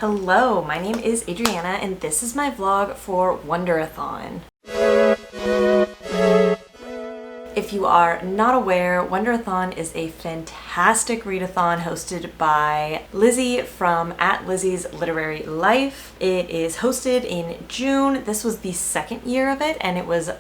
Hello, my name is Adriana and this is my vlog for WONDERTHON. If you are not aware, WONDERTHON is a fantastic readathon hosted by Lizzie from @Lizzie's Literary Life. It is hosted in June. This was the second year of it and it was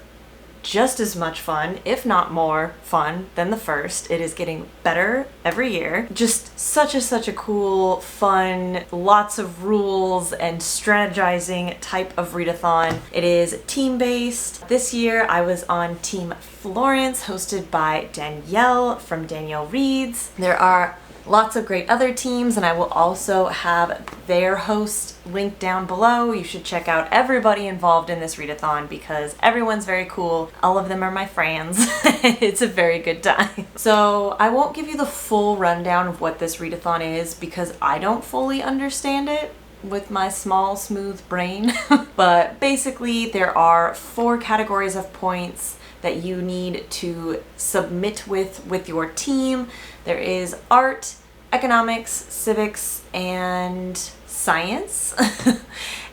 just as much fun, if not more fun than the first. It is getting better every year. Just such a cool, fun, lots of rules and strategizing type of readathon. It is team-based. This year I was on Team Florence, hosted by Danielle from Danielle Reads. There are lots of great other teams and I will also have their host linked down below. You should check out everybody involved in this readathon because everyone's very cool. All of them are my friends. It's a very good time. So I won't give you the full rundown of what this readathon is because I don't fully understand it with my small, smooth brain. But basically there are 4 categories of points that you need to submit with your team. There is art, economics, civics, and science.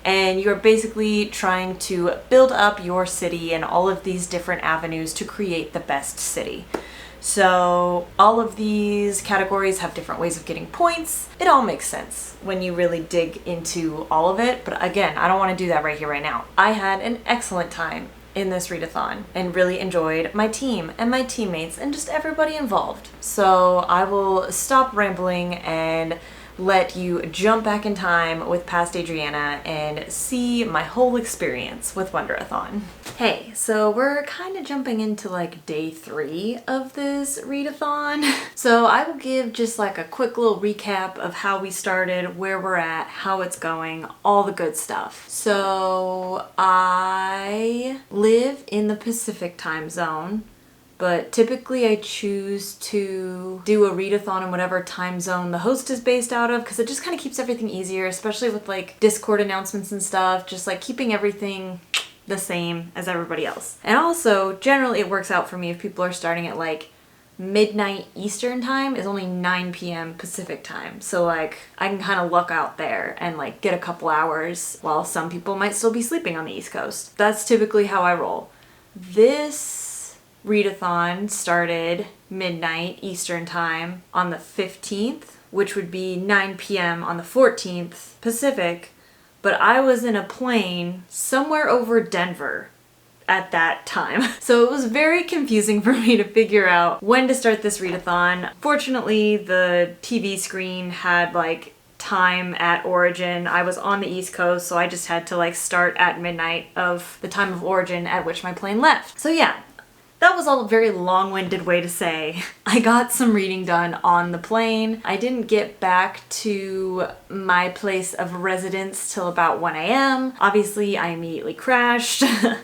And you're basically trying to build up your city and all of these different avenues to create the best city. So all of these categories have different ways of getting points. It all makes sense when you really dig into all of it. But again, I don't want to do that right here, right now. I had an excellent time in this readathon and really enjoyed my team and my teammates and just everybody involved. So I will stop rambling and let you jump back in time with past Adriana and see my whole experience with WONDERTHON. Hey, so we're kind of jumping into like day 3 of this readathon. So I will give just like a quick little recap of how we started, where we're at, how it's going, all the good stuff. So I live in the Pacific time zone, but typically I choose to do a readathon in whatever time zone the host is based out of because it just kind of keeps everything easier, especially with like Discord announcements and stuff, just like keeping everything the same as everybody else. And also, generally it works out for me if people are starting at like midnight Eastern time is only 9 p.m. Pacific time. So like I can kind of luck out there and like get a couple hours while some people might still be sleeping on the East Coast. That's typically how I roll. This readathon started midnight Eastern time on the 15th, which would be 9 p.m. on the 14th Pacific, but I was in a plane somewhere over Denver at that time. So it was very confusing for me to figure out when to start this readathon. Fortunately, the TV screen had like time at origin. I was on the East Coast, so I just had to like start at midnight of the time of origin at which my plane left. So yeah, that was all a very long-winded way to say I got some reading done on the plane. I didn't get back to my place of residence till about 1 a.m. Obviously, I immediately crashed.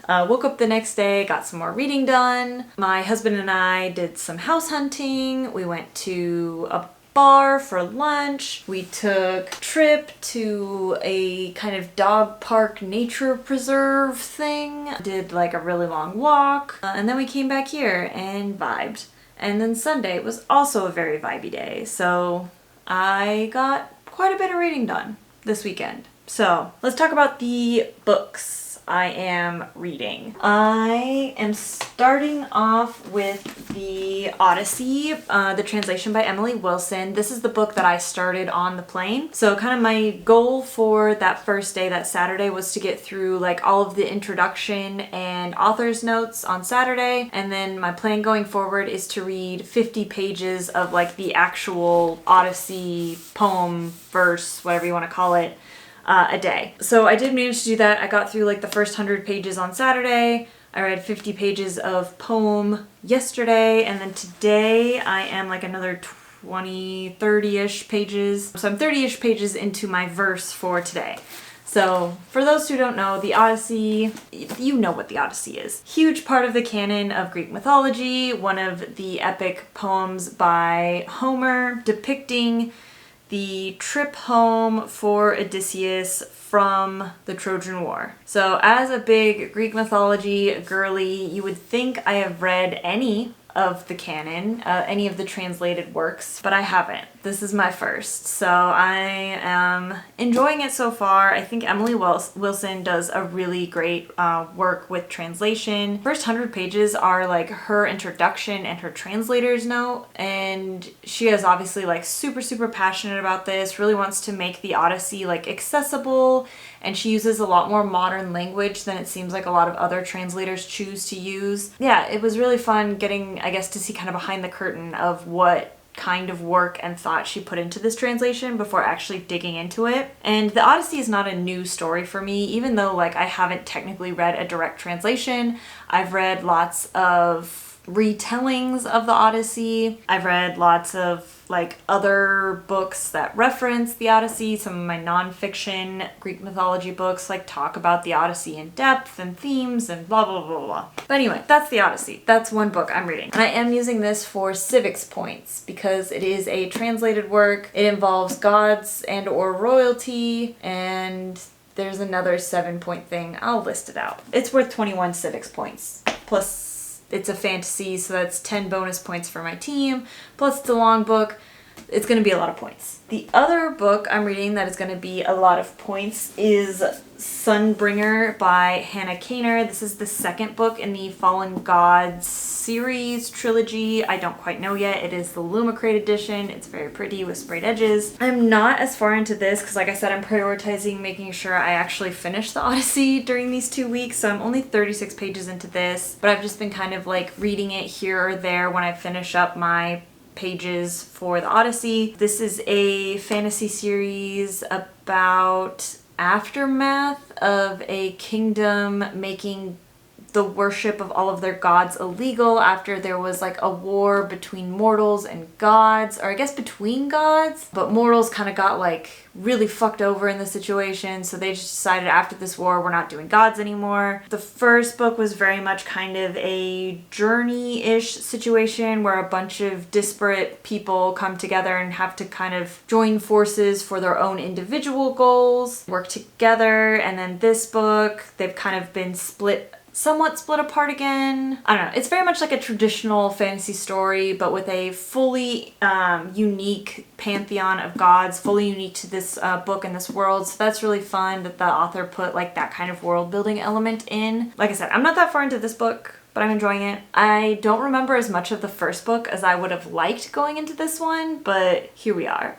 Woke up the next day, got some more reading done. My husband and I did some house hunting. We went to a bar for lunch. We took a trip to a kind of dog park nature preserve thing. Did like a really long walk. And then we came back here and vibed. And then Sunday was also a very vibey day. So I got quite a bit of reading done this weekend. So let's talk about the books I am reading. I am starting off with the Odyssey, the translation by Emily Wilson. This is the book that I started on the plane. So kind of my goal for that first day, that Saturday, was to get through like all of the introduction and author's notes on Saturday. And then my plan going forward is to read 50 pages of like the actual Odyssey poem, verse, whatever you want to call it, a day. So I did manage to do that. I got through like the first 100 pages on Saturday. I read 50 pages of poem yesterday, and then today I am like another 20, 30-ish pages. So I'm 30-ish pages into my verse for today. So for those who don't know, the Odyssey, you know what the Odyssey is. Huge part of the canon of Greek mythology, one of the epic poems by Homer depicting the trip home for Odysseus from the Trojan War. So as a big Greek mythology girly, you would think I have read any of the canon, any of the translated works, but I haven't. This is my first, so I am enjoying it so far. I think Emily Wilson does a really great work with translation. First 100 pages are like her introduction and her translator's note, and she is obviously like super passionate about this, really wants to make the Odyssey like accessible, and she uses a lot more modern language than it seems like a lot of other translators choose to use. Yeah, it was really fun getting, I guess, to see kind of behind the curtain of what kind of work and thought she put into this translation before actually digging into it. And the Odyssey is not a new story for me, even though like I haven't technically read a direct translation. I've read lots of retellings of the Odyssey. I've read lots of like other books that reference the Odyssey. Some of my nonfiction Greek mythology books like talk about the Odyssey in depth and themes and blah blah blah blah. But anyway, that's the Odyssey. That's one book I'm reading. And I am using this for civics points because it is a translated work. It involves gods and or royalty, and there's another 7-point thing. I'll list it out. It's worth 21 civics points. Plus it's a fantasy, so that's 10 bonus points for my team. Plus it's a long book. It's going to be a lot of points. The other book I'm reading that is going to be a lot of points is Sunbringer by Hannah Kaner. This is the second book in the Fallen Gods series trilogy. I don't quite know yet. It is the Lumicrate edition. It's very pretty with sprayed edges. I'm not as far into this because, like I said, I'm prioritizing making sure I actually finish the Odyssey during these 2 weeks, so I'm only 36 pages into this, but I've just been kind of like reading it here or there when I finish up my pages for the Odyssey. This is a fantasy series about aftermath of a kingdom making the worship of all of their gods illegal after there was like a war between mortals and gods, or I guess between gods, but mortals kind of got like really fucked over in the situation, so they just decided after this war we're not doing gods anymore. The first book was very much kind of a journey-ish situation where a bunch of disparate people come together and have to kind of join forces for their own individual goals, work together, and then this book they've kind of been somewhat split apart again. I don't know. It's very much like a traditional fantasy story, but with a fully unique pantheon of gods, fully unique to this book and this world. So that's really fun that the author put like that kind of world building element in. Like I said, I'm not that far into this book, but I'm enjoying it. I don't remember as much of the first book as I would have liked going into this one, but here we are.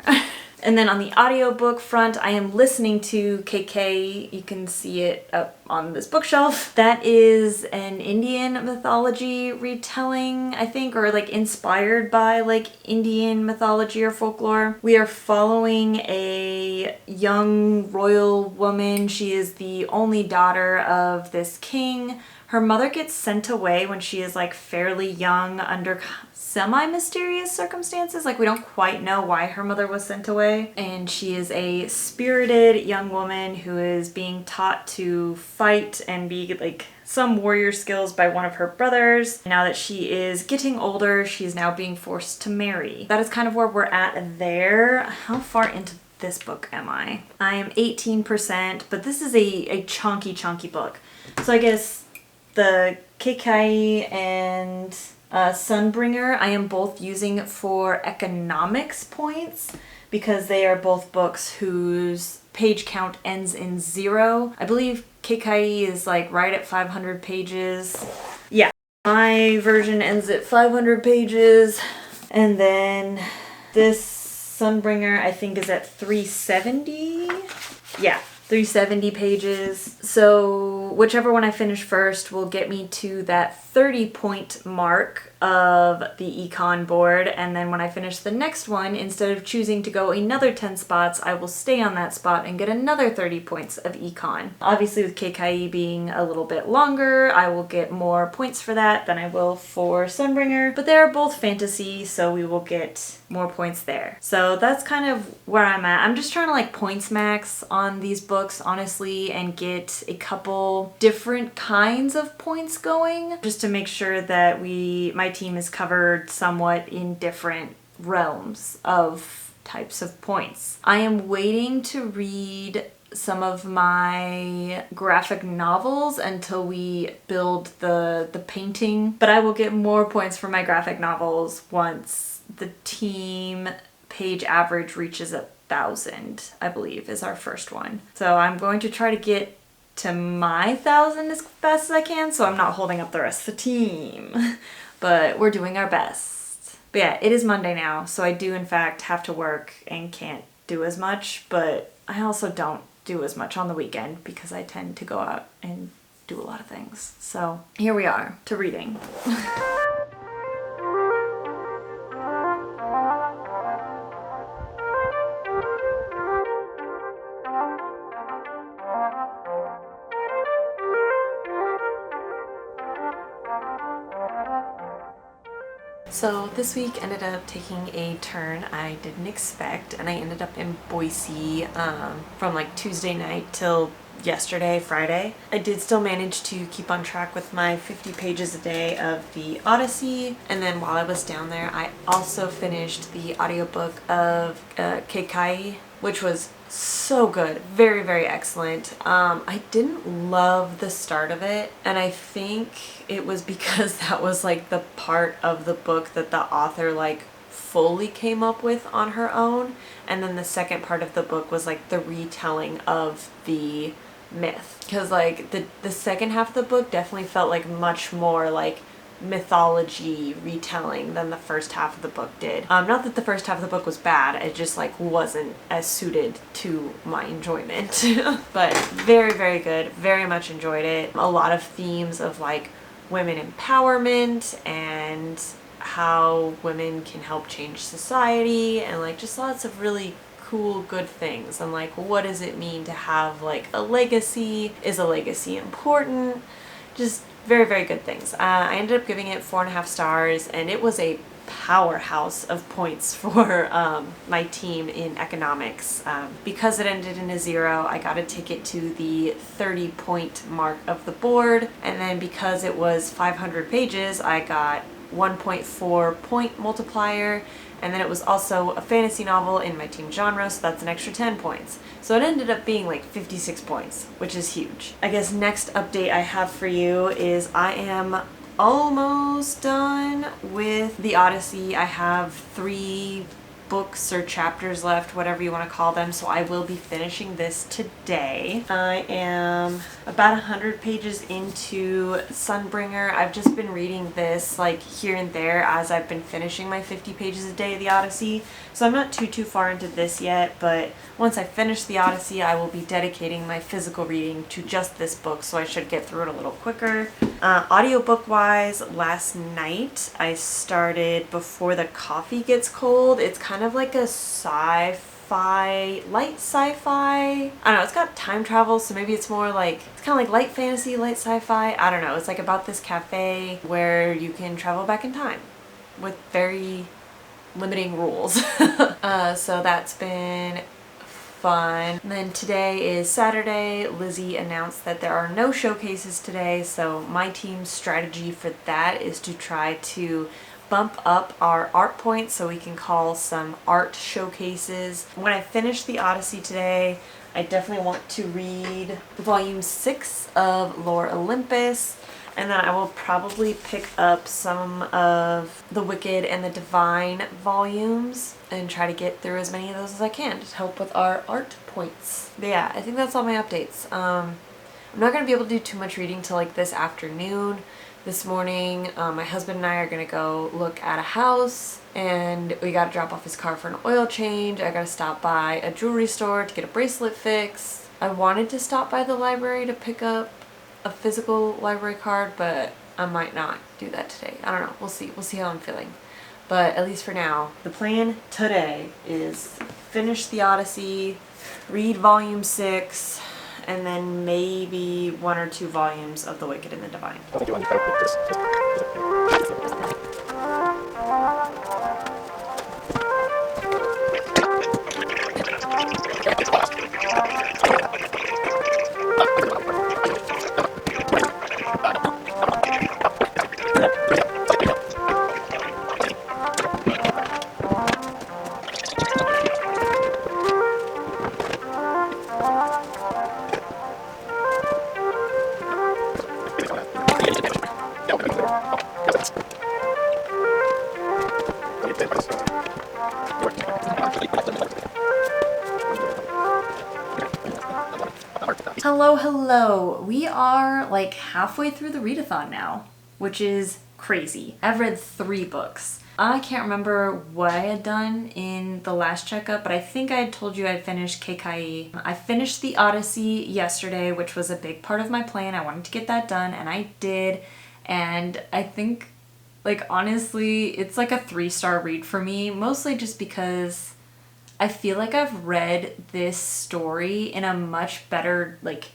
And then on the audiobook front, I am listening to KK. You can see it up on this bookshelf. That is an Indian mythology retelling, I think, or like inspired by like Indian mythology or folklore. We are following a young royal woman. She is the only daughter of this king. Her mother gets sent away when she is like fairly young under semi-mysterious circumstances. Like we don't quite know why her mother was sent away. And she is a spirited young woman who is being taught to fight and be like some warrior skills by one of her brothers. Now that she is getting older, she's now being forced to marry. That is kind of where we're at there. How far into this book am I? I am 18%, but this is a chunky book. So I guess the Kekai and Sunbringer I am both using for economics points because they are both books whose page count ends in 0. I believe Kekai is like right at 500 pages. Yeah, my version ends at 500 pages, and then this Sunbringer I think is at 370. Yeah, 370 pages. So whichever one I finish first will get me to that 30-point mark of the econ board, and then when I finish the next one, instead of choosing to go another 10 spots, I will stay on that spot and get another 30 points of econ. Obviously with KKE being a little bit longer, I will get more points for that than I will for Sunbringer, but they're both fantasy, so we will get more points there. So that's kind of where I'm at. I'm just trying to like points max on these books, honestly, and get a couple different kinds of points going, just to make sure that my team is covered somewhat in different realms of types of points. I am waiting to read some of my graphic novels until we build the painting. But I will get more points for my graphic novels once the team page average reaches 1,000, I believe, is our first one. So I'm going to try to get to my 1,000 as fast as I can, so I'm not holding up the rest of the team. But we're doing our best. But yeah, it is Monday now, so I do in fact have to work and can't do as much, but I also don't do as much on the weekend because I tend to go out and do a lot of things. So here we are to reading. So this week ended up taking a turn I didn't expect, and I ended up in Boise from like Tuesday night till yesterday, Friday. I did still manage to keep on track with my 50 pages a day of the Odyssey, and then while I was down there I also finished the audiobook of Keikai, which was so good. Very, very excellent. I didn't love the start of it, and I think it was because that was like the part of the book that the author like fully came up with on her own, and then the second part of the book was like the retelling of the myth, because like the second half of the book definitely felt like much more like mythology retelling than the first half of the book did. Not that the first half of the book was bad, it just like wasn't as suited to my enjoyment. But very, very good. Very much enjoyed it. A lot of themes of like women empowerment and how women can help change society, and like just lots of really cool, good things. And like, what does it mean to have like a legacy? Is a legacy important? Just very, very good things. I ended up giving it 4.5 stars, and it was a powerhouse of points for my team in economics. Because it ended in a 0, I got to take it to the 30-point mark of the board, and then because it was 500 pages, I got 1.4 point multiplier, and then it was also a fantasy novel in my team genre, so that's an extra 10 points. So it ended up being like 56 points, which is huge. I guess next update I have for you is I am almost done with the Odyssey. I have 3 books or chapters left, whatever you want to call them, so I will be finishing this today. I am about 100 pages into Sunbringer. I've just been reading this like here and there as I've been finishing my 50 pages a day of the Odyssey, so I'm not too far into this yet, but once I finish the Odyssey I will be dedicating my physical reading to just this book, so I should get through it a little quicker. Audiobook wise, last night I started Before the Coffee Gets Cold. It's kind of like a sci-fi, light sci-fi. I don't know, it's got time travel, so maybe it's more like, it's kind of like light fantasy, light sci-fi. I don't know, it's like about this cafe where you can travel back in time with very limiting rules. So that's been fun. And then today is Saturday. Lizzie announced that there are no showcases today, so my team's strategy for that is to try to bump up our art points so we can call some art showcases. When I finish the Odyssey today, I definitely want to read volume 6 of Lore Olympus, and then I will probably pick up some of the Wicked and the Divine volumes and try to get through as many of those as I can to help with our art points. But yeah, I think that's all my updates. I'm not going to be able to do too much reading till like this afternoon. This morning, my husband and I are going to go look at a house, and we got to drop off his car for an oil change. I got to stop by a jewelry store to get a bracelet fixed. I wanted to stop by the library to pick up a physical library card, but I might not do that today. I don't know. We'll see. We'll see how I'm feeling. But at least for now, the plan today is finish the Odyssey, read volume 6, and then maybe 1 or 2 volumes of The Wicked and the Divine. Hello, hello. We are like halfway through the readathon now, which is crazy. I've read 3 books. I can't remember what I had done in the last checkup, but I think I had told you I finished Kekai. I finished the Odyssey yesterday, which was a big part of my plan. I wanted to get that done, and I did. And I think, like, honestly, it's like a 3-star read for me, mostly just because I feel like I've read this story in a much better, like,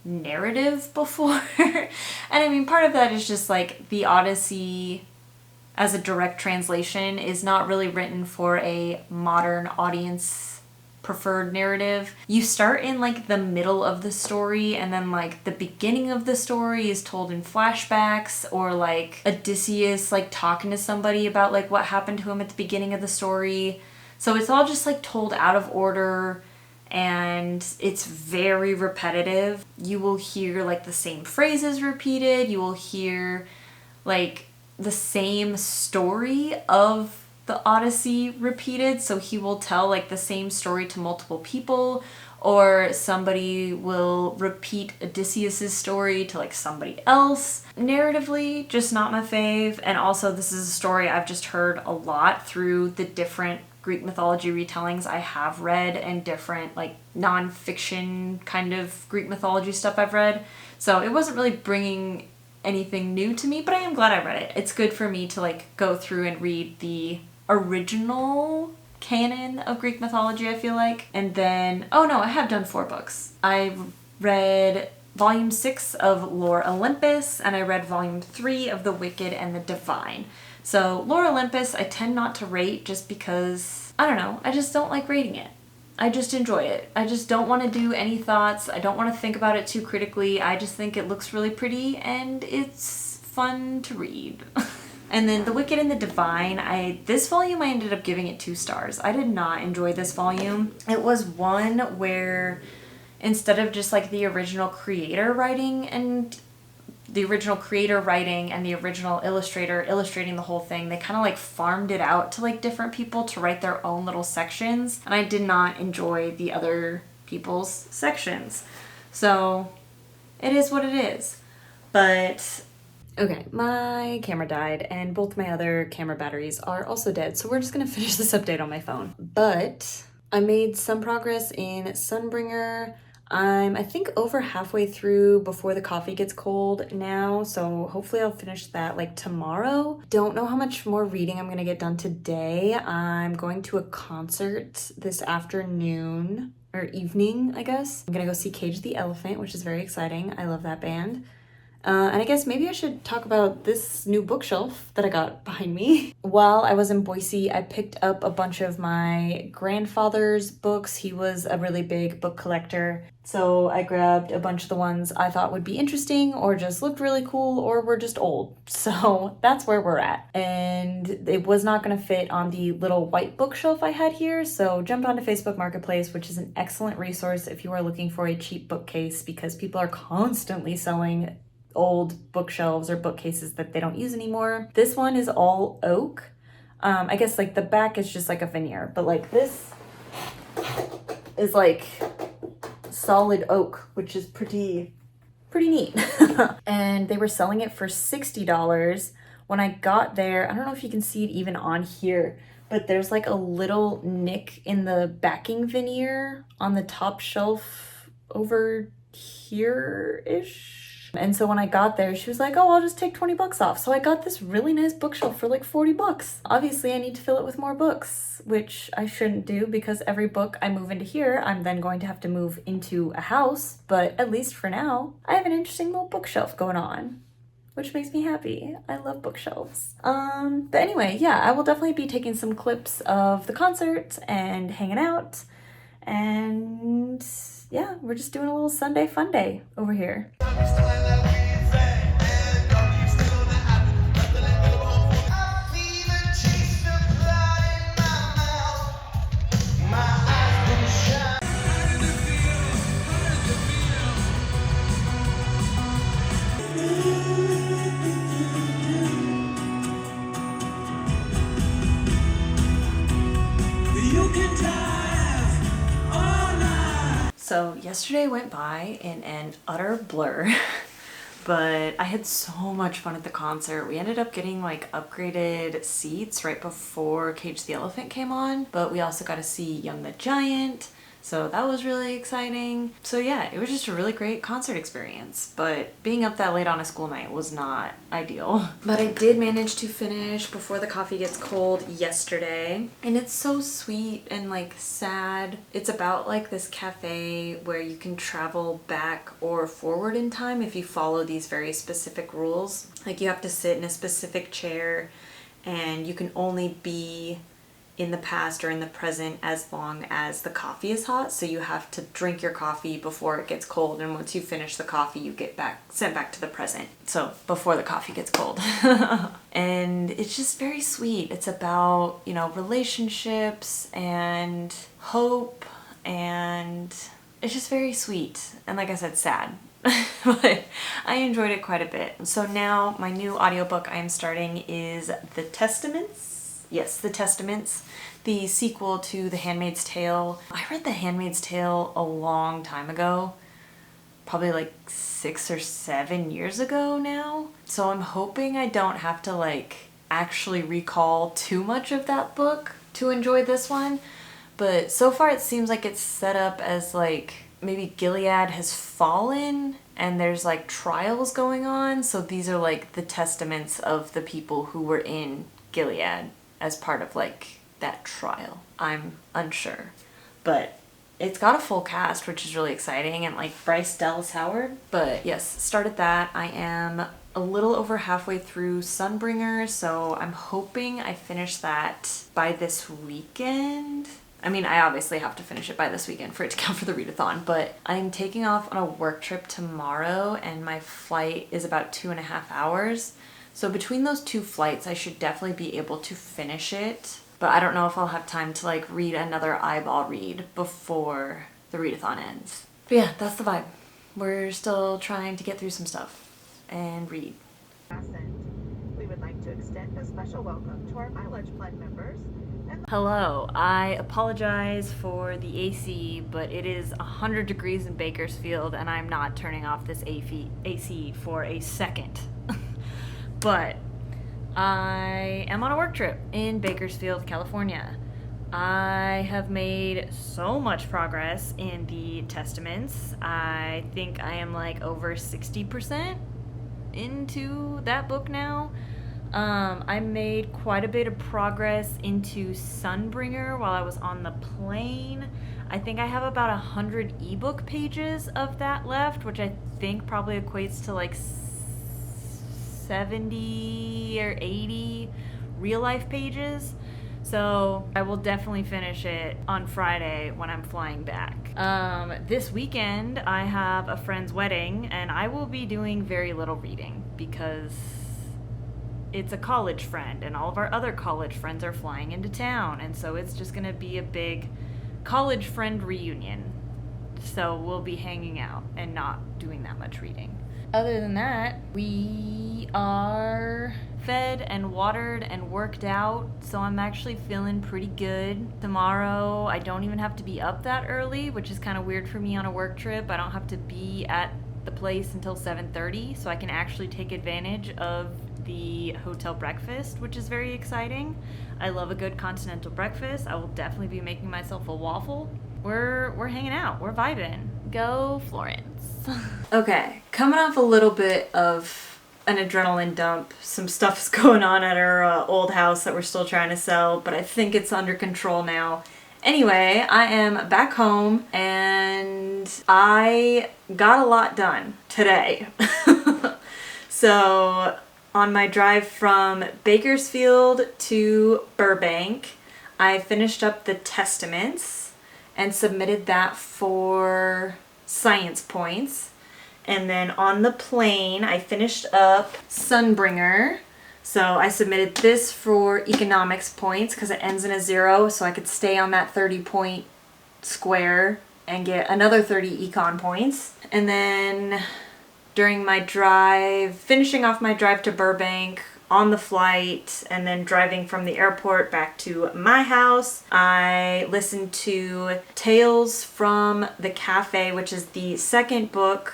narrative before. And I mean, part of that is just, like, the Odyssey as a direct translation is not really written for a modern audience preferred narrative. You start in, like, the middle of the story, and then, like, the beginning of the story is told in flashbacks, or, like, Odysseus, like, talking to somebody about, like, what happened to him at the beginning of the story. So it's all just, like, told out of order, and it's very repetitive. You will hear, like, the same phrases repeated. You will hear, like, the same story of the Odyssey repeated. So he will tell, like, the same story to multiple people, or somebody will repeat Odysseus's story to, like, somebody else. Narratively, just not my fave. And also, this is a story I've just heard a lot through the different Greek mythology retellings I have read, and different, like, non-fiction kind of Greek mythology stuff I've read. So it wasn't really bringing anything new to me, but I am glad I read it. It's good for me to, like, go through and read the original canon of Greek mythology, I feel like. And then, oh no, I have done 4 books. I read volume 6 of Lore Olympus, and I read volume 3 of The Wicked and the Divine. So Lore Olympus I tend not to rate, just because, I don't know, I just don't like rating it. I just enjoy it. I just don't want to do any thoughts. I don't want to think about it too critically. I just think it looks really pretty and it's fun to read. And then The Wicked and the Divine, this volume I ended up giving it 2 stars. I did not enjoy this volume. It was one where instead of just, like, the original creator writing and the original illustrator illustrating the whole thing, they kind of, like, farmed it out to, like, different people to write their own little sections, and I did not enjoy the other people's sections. So it is what it is. But okay, my camera died, and both my other camera batteries are also dead, so we're just gonna finish this update on my phone. But I made some progress in Sunbringer. I'm, I think, over halfway through Before the Coffee Gets Cold now, so hopefully I'll finish that, like, tomorrow. Don't know how much more reading I'm gonna get done today. I'm going to a concert this afternoon, or evening, I guess. I'm gonna go see Cage the Elephant, which is very exciting. I love that band. And I guess maybe I should talk about this new bookshelf that I got behind me. While I was in Boise, I picked up a bunch of my grandfather's books. He was a really big book collector. So I grabbed a bunch of the ones I thought would be interesting, or just looked really cool, or were just old. So that's where we're at. And it was not going to fit on the little white bookshelf I had here, so jumped onto Facebook Marketplace, which is an excellent resource if you are looking for a cheap bookcase, because people are constantly selling old bookshelves or bookcases that they don't use anymore. This one is all oak. I guess, like, the back is just like a veneer, but, like, this is, like, solid oak, which is pretty neat. And they were selling it for $60. When I got there, I don't know if you can see it even on here, but there's, like, a little nick in the backing veneer on the top shelf over here-ish. And so when I got there, she was like, oh, I'll just take 20 bucks off. So I got this really nice bookshelf for, like, 40 bucks. Obviously, I need to fill it with more books, which I shouldn't do, because every book I move into here, I'm then going to have to move into a house. But at least for now, I have an interesting little bookshelf going on, which makes me happy. I love bookshelves. But anyway, yeah, I will definitely be taking some clips of the concert and hanging out. And yeah, we're just doing a little Sunday fun day over here. So yesterday went by in an utter blur, but I had so much fun at the concert. We ended up getting like upgraded seats right before Cage the Elephant came on, but we also got to see Young the Giant. So that was really exciting. So yeah, it was just a really great concert experience, but being up that late on a school night was not ideal. But I did manage to finish Before the Coffee Gets Cold yesterday, and it's so sweet and like sad. It's about like this cafe where you can travel back or forward in time if you follow these very specific rules. Like you have to sit in a specific chair and you can only be in the past or in the present as long as the coffee is hot. So you have to drink your coffee before it gets cold, and once you finish the coffee you get sent back to the present. So before the coffee gets cold. And it's just very sweet. It's about, you know, relationships and hope, and it's just very sweet. And like I said, sad. But I enjoyed it quite a bit. So now my new audiobook I am starting is The Testaments. Yes, The Testaments, the sequel to The Handmaid's Tale. I read The Handmaid's Tale a long time ago, probably like 6 or 7 years ago now. So I'm hoping I don't have to like actually recall too much of that book to enjoy this one. But so far it seems like it's set up as like maybe Gilead has fallen and there's like trials going on. So these are like the testaments of the people who were in Gilead as part of like that trial. I'm unsure, but it's got a full cast, which is really exciting, and like Bryce Dallas Howard. But yes, started that. I am a little over halfway through Sunbringer, so I'm hoping I finish that by this weekend. I mean, I obviously have to finish it by this weekend for it to count for the readathon, but I'm taking off on a work trip tomorrow and my flight is about 2.5 hours. So between those 2 flights, I should definitely be able to finish it. But I don't know if I'll have time to like read another eyeball read before the readathon ends. But yeah, that's the vibe. We're still trying to get through some stuff and read. We would like to extend a special welcome to our Mileage Plan members. Hello, I apologize for the AC, but it is 100 degrees in Bakersfield and I'm not turning off this AC for a second. But I am on a work trip in Bakersfield, California. I have made so much progress in the Testaments. I think I am like over 60% into that book now. I made quite a bit of progress into Sunbringer while I was on the plane. I think I have about 100 ebook pages of that left, which I think probably equates to like 70 or 80 real life pages. So I will definitely finish it on Friday when I'm flying back. This weekend I have a friend's wedding and I will be doing very little reading because it's a college friend and all of our other college friends are flying into town, and so it's just gonna be a big college friend reunion. So we'll be hanging out and not doing that much reading. Other than that, we are fed and watered and worked out, so I'm actually feeling pretty good. Tomorrow, I don't even have to be up that early, which is kind of weird for me on a work trip. I don't have to be at the place until 7:30, so I can actually take advantage of the hotel breakfast, which is very exciting. I love a good continental breakfast. I will definitely be making myself a waffle. We're hanging out. We're vibing. Go Florence. Okay, coming off a little bit of an adrenaline dump. Some stuff's going on at our old house that we're still trying to sell, but I think it's under control now. Anyway, I am back home and I got a lot done today. So on my drive from Bakersfield to Burbank, I finished up the Testaments and submitted that for science points. And then on the plane, I finished up Sunbringer. So I submitted this for economics points because it ends in a 0, so I could stay on that 30-point square and get another 30 econ points. And then during my drive, finishing off my drive to Burbank, on the flight and then driving from the airport back to my house, I listened to Tales from the Cafe, which is the second book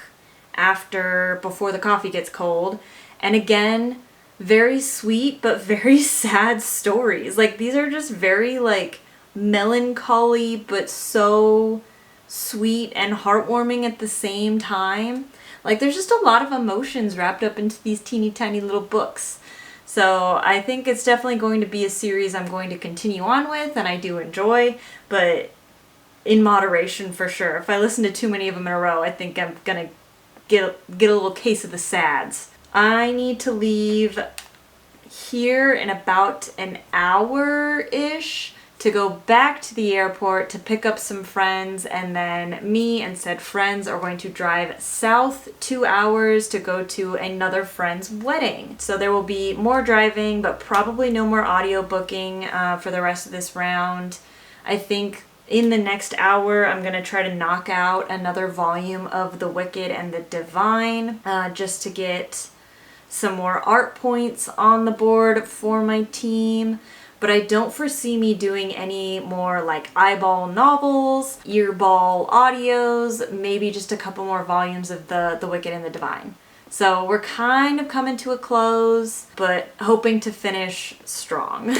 after Before the Coffee Gets Cold. And again, very sweet but very sad stories. Like, these are just very like melancholy but so sweet and heartwarming at the same time. Like, there's just a lot of emotions wrapped up into these teeny tiny little books. So I think it's definitely going to be a series I'm going to continue on with, and I do enjoy, but in moderation for sure. If I listen to too many of them in a row, I think I'm gonna get a little case of the sads. I need to leave here in about an hour-ish to go back to the airport to pick up some friends, and then me and said friends are going to drive south 2 hours to go to another friend's wedding. So there will be more driving, but probably no more audio booking for the rest of this round. I think in the next hour, I'm going to try to knock out another volume of The Wicked and the Divine, just to get some more art points on the board for my team. But I don't foresee me doing any more like eyeball novels, earball audios, maybe just a couple more volumes of the Wicked and the Divine. So we're kind of coming to a close, but hoping to finish strong.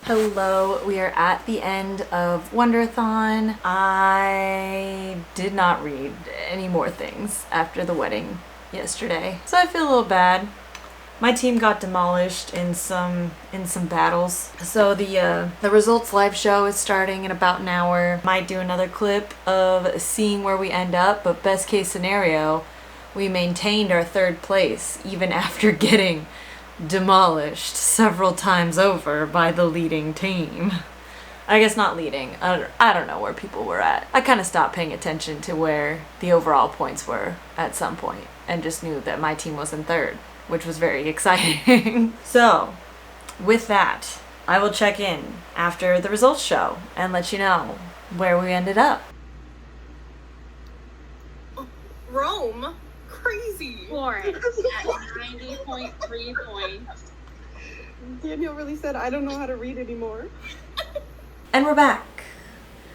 Hello, we are at the end of WONDERTHON. I did not read any more things after the wedding yesterday, so I feel a little bad. My team got demolished in some battles. So the results live show is starting in about an hour. Might do another clip of seeing where we end up, but best case scenario, we maintained our third place even after getting demolished several times over by the leading team. I guess not leading. I don't know where people were at. I kind of stopped paying attention to where the overall points were at some point and just knew that my team was in third, which was very exciting. So, with that, I will check in after the results show and let you know where we ended up. Rome? Crazy. Florence at 90.3 points. Daniel really said, I don't know how to read anymore. And we're back.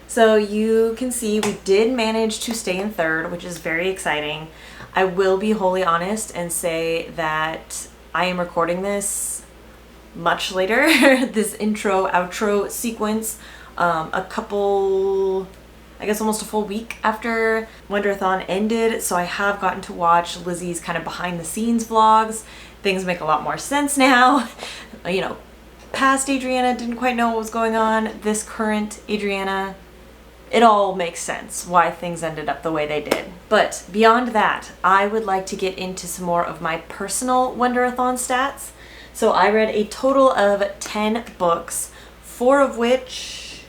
So you can see we did manage to stay in third, which is very exciting. I will be wholly honest and say that I am recording this much later, this intro, outro sequence, a couple, I guess almost a full week after WONDERTHON ended. So I have gotten to watch Lizzie's kind of behind the scenes vlogs. Things make a lot more sense now. You know, past Adriana didn't quite know what was going on. This current Adriana, it all makes sense why things ended up the way they did. But beyond that, I would like to get into some more of my personal WONDERTHON stats. So I read a total of 10 books, four of which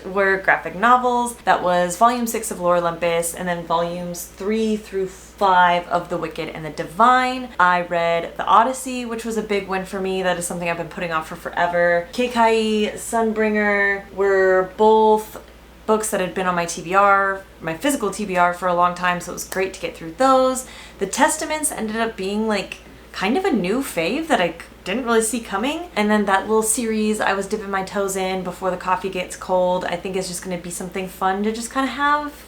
were graphic novels. That was volume 6 of Lore Olympus, and then volumes 3 through 5 of The Wicked and the Divine. I read The Odyssey, which was a big win for me. That is something I've been putting off for forever. Kekai, Sunbringer were both books that had been on my TBR, my physical TBR, for a long time, so it was great to get through those. The Testaments ended up being like kind of a new fave that I didn't really see coming. And then that little series I was dipping my toes in, Before the Coffee Gets Cold, I think is just going to be something fun to just kind of have,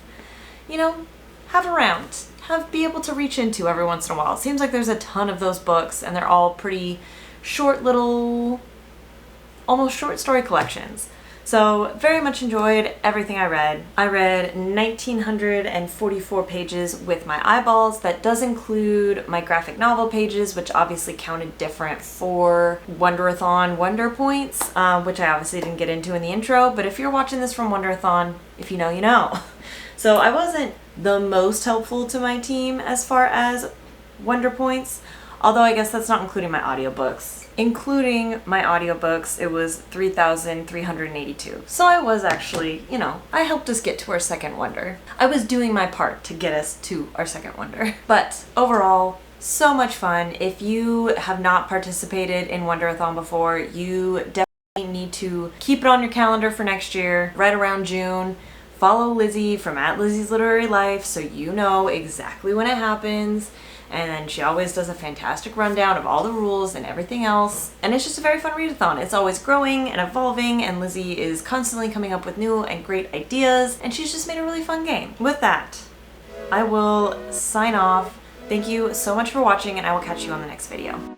you know, have around, be able to reach into every once in a while. It seems like there's a ton of those books, and they're all pretty short little, almost short story collections. So very much enjoyed everything I read. I read 1,944 pages with my eyeballs. That does include my graphic novel pages, which obviously counted different for WONDERTHON Wonder Points, which I obviously didn't get into in the intro, but if you're watching this from WONDERTHON, if you know, you know. So I wasn't the most helpful to my team as far as Wonder Points, although I guess that's not including my audiobooks. Including my audiobooks, it was 3,382. So I was actually, you know, I helped us get to our second wonder. I was doing my part to get us to our second wonder. But overall, so much fun. If you have not participated in WONDERTHON before, you definitely need to keep it on your calendar for next year, right around June, Follow Lizzie from @Lizzie's Literary Life so you know exactly when it happens. And then she always does a fantastic rundown of all the rules and everything else. And it's just a very fun readathon. It's always growing and evolving, and Lizzie is constantly coming up with new and great ideas, and she's just made a really fun game. With that, I will sign off. Thank you so much for watching, and I will catch you on the next video.